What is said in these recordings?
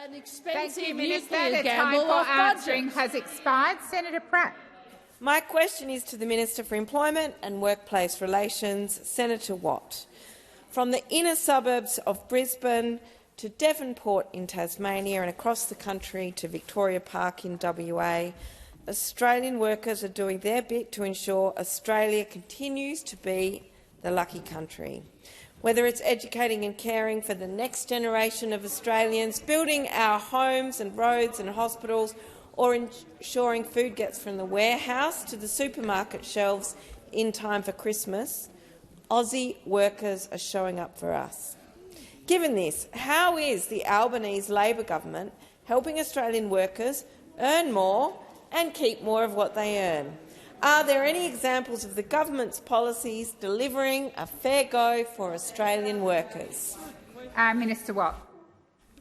an expensive Minister. nuclear The gamble time for off answering budget. has expired. Senator Pratt. My question is to the Minister for Employment and Workplace Relations, Senator Watt. From the inner suburbs of Brisbane to Devonport in Tasmania and across the country to Victoria Park in WA, Australian workers are doing their bit to ensure Australia continues to be the lucky country. Whether it's educating and caring for the next generation of Australians, building our homes and roads and hospitals, or ensuring food gets from the warehouse to the supermarket shelves in time for Christmas, Aussie workers are showing up for us. Given this, how is the Albanese Labor government helping Australian workers earn more and keep more of what they earn? Are there any examples of the government's policies delivering a fair go for Australian workers? Minister Watt.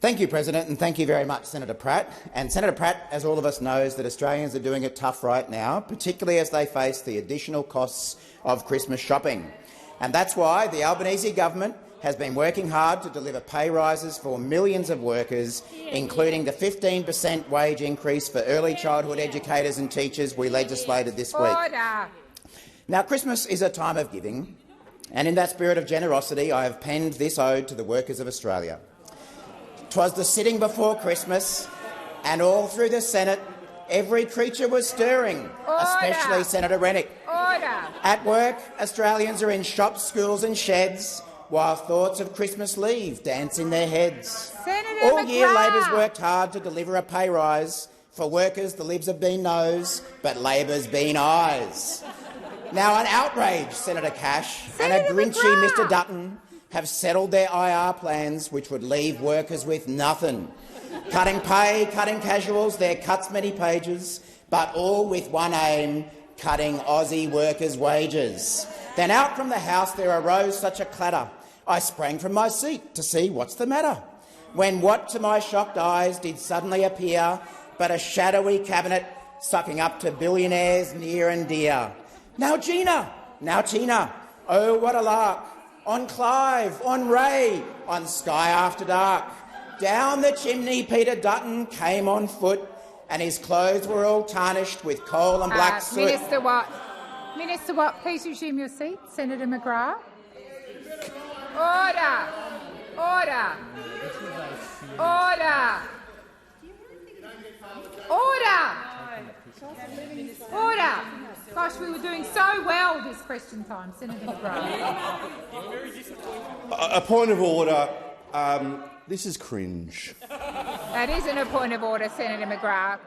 Thank you, President, and thank you very much, Senator Pratt. And Senator Pratt, as all of us knows, that Australians are doing it tough right now, particularly as they face the additional costs of Christmas shopping. And that's why the Albanese government has been working hard to deliver pay rises for millions of workers, including the 15% wage increase for early childhood educators and teachers we legislated this week. Order. Now, Christmas is a time of giving, and in that spirit of generosity I have penned this ode to the workers of Australia. 'Twas the sitting before Christmas, and all through the Senate every creature was stirring, especially Senator Rennick. Order. At work, Australians are in shops, schools and sheds, while thoughts of Christmas leave dance in their heads. Senator All year McGrath. Labor's worked hard to deliver a pay rise. For workers, the Libs have been no's, but Labor's been ayes. Now an outrage, Senator Cash, and a grinchy Mr Dutton have settled their IR plans, which would leave workers with nothing. Cutting pay, cutting casuals, their cuts many pages, but all with one aim, cutting Aussie workers' wages. Then out from the House there arose such a clatter, I sprang from my seat to see what's the matter, when what to my shocked eyes did suddenly appear but a shadowy cabinet sucking up to billionaires near and dear. Now Gina, now Tina, oh what a lark, on Clive, on Ray, on Sky After Dark. Down the chimney Peter Dutton came on foot, and his clothes were all tarnished with coal and black soot. Minister Watt. Minister Watt, please resume your seat. Senator McGrath. Order. Order. Order. Order. Order. Gosh, we were doing so well this question time, Senator McGrath. A point of order. This is cringe. That isn't a point of order, Senator McGrath.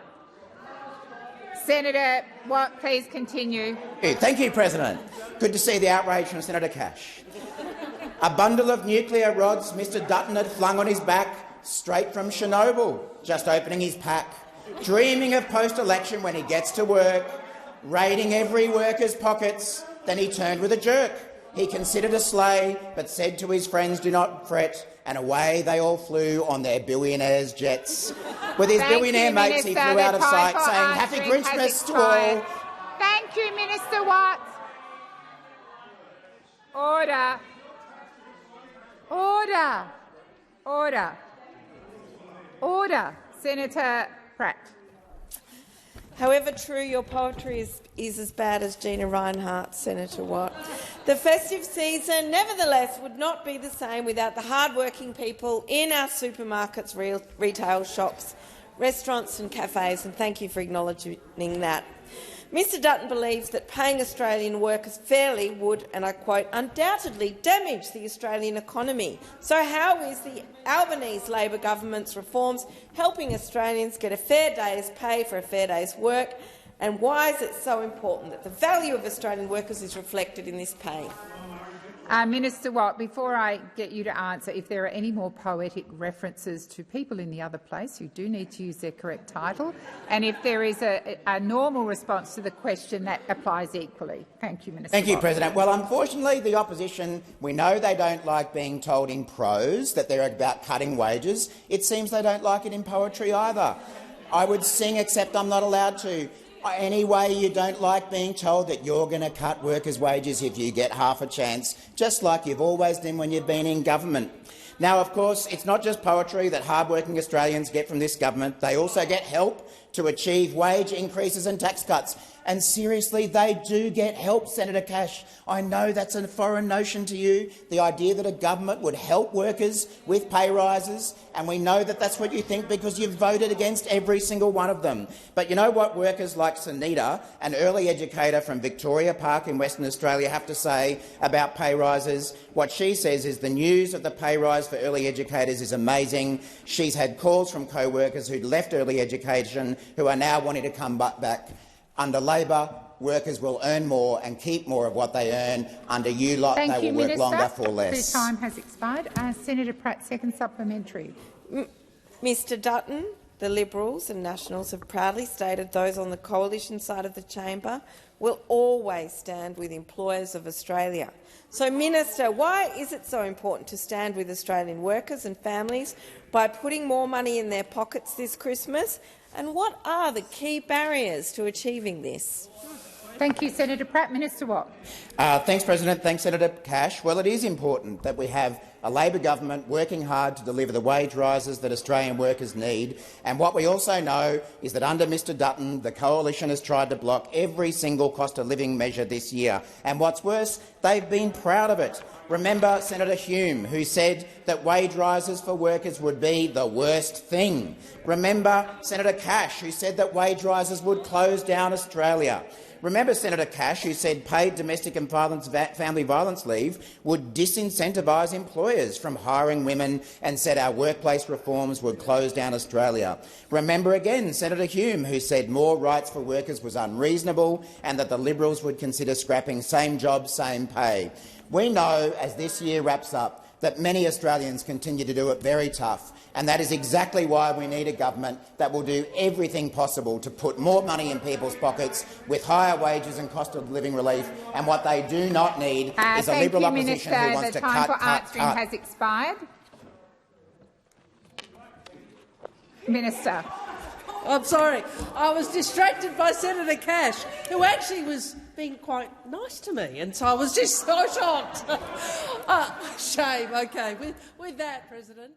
Senator Watt, please continue. Thank you, President. Good to see the outrage from Senator Cash. A bundle of nuclear rods Mr Dutton had flung on his back straight from Chernobyl, just opening his pack, dreaming of post-election when he gets to work, raiding every worker's pockets. Then he turned with a jerk. He considered a sleigh, but said to his friends, do not fret, and away they all flew on their billionaires' jets. With his billionaire mates, he flew out of sight, saying, Happy Grinchmas to all. Thank you, Minister Watt. Order. Order. Order. Order. Senator Pratt. However true your poetry is as bad as Gina Rinehart, Senator Watt. The festive season, nevertheless, would not be the same without the hard-working people in our supermarkets, retail shops, restaurants and cafes, and thank you for acknowledging that. Mr Dutton believes that paying Australian workers fairly would, and I quote, undoubtedly damage the Australian economy. So how is the Albanese Labor government's reforms helping Australians get a fair day's pay for a fair day's work, and why is it so important that the value of Australian workers is reflected in this pay? Minister Watt, before I get you to answer, if there are any more poetic references to people in the other place who do need to use their correct title, and if there is a normal response to the question, that applies equally. Thank you, Minister Thank you, Watt. President. Well, unfortunately, the opposition, we know they don't like being told in prose that they're about cutting wages. It seems they don't like it in poetry either. I would sing, except I'm not allowed to. Anyway, you don't like being told that you're going to cut workers' wages if you get half a chance, just like you've always done when you've been in government. Now, of course, it's not just poetry that hard-working Australians get from this government. They also get help to achieve wage increases and tax cuts. And seriously, they do get help, Senator Cash. I know that's a foreign notion to you, the idea that a government would help workers with pay rises, and we know that that's what you think because you've voted against every single one of them. But you know what workers like Sunita, an early educator from Victoria Park in Western Australia, have to say about pay rises? What she says is the news of the pay rise for early educators is amazing. She's had calls from co-workers who'd left early education who are now wanting to come back. Under Labor, workers will earn more and keep more of what they earn. Under you lot, they will work longer for less. The time has expired. Senator Pratt, second supplementary. Mr Dutton, the Liberals and Nationals have proudly stated those on the coalition side of the chamber will always stand with employers of Australia. So, Minister, why is it so important to stand with Australian workers and families by putting more money in their pockets this Christmas? And what are the key barriers to achieving this? Thank you, Senator Pratt. Minister Watt. Thanks, President. Thanks, Senator Cash. Well, it is important that we have a Labor government working hard to deliver the wage rises that Australian workers need. And what we also know is that under Mr Dutton, the coalition has tried to block every single cost of living measure this year. And what's worse, they've been proud of it. Remember Senator Hume, who said that wage rises for workers would be the worst thing. Remember Senator Cash, who said that wage rises would close down Australia. Remember Senator Cash, who said paid domestic and family violence leave would disincentivise employers from hiring women and said our workplace reforms would close down Australia. Remember again Senator Hume, who said more rights for workers was unreasonable and that the Liberals would consider scrapping same job, same pay. We know, as this year wraps up, that many Australians continue to do it very tough, and that is exactly why we need a government that will do everything possible to put more money in people's pockets with higher wages and cost of living relief. And what they do not need is a Liberal opposition who wants to cut, cut, cut. The time for answering has expired. Minister. I'm sorry. I was distracted by Senator Cash, who actually was being quite nice to me, and so I was just so shocked. Shame. Okay. With that, President.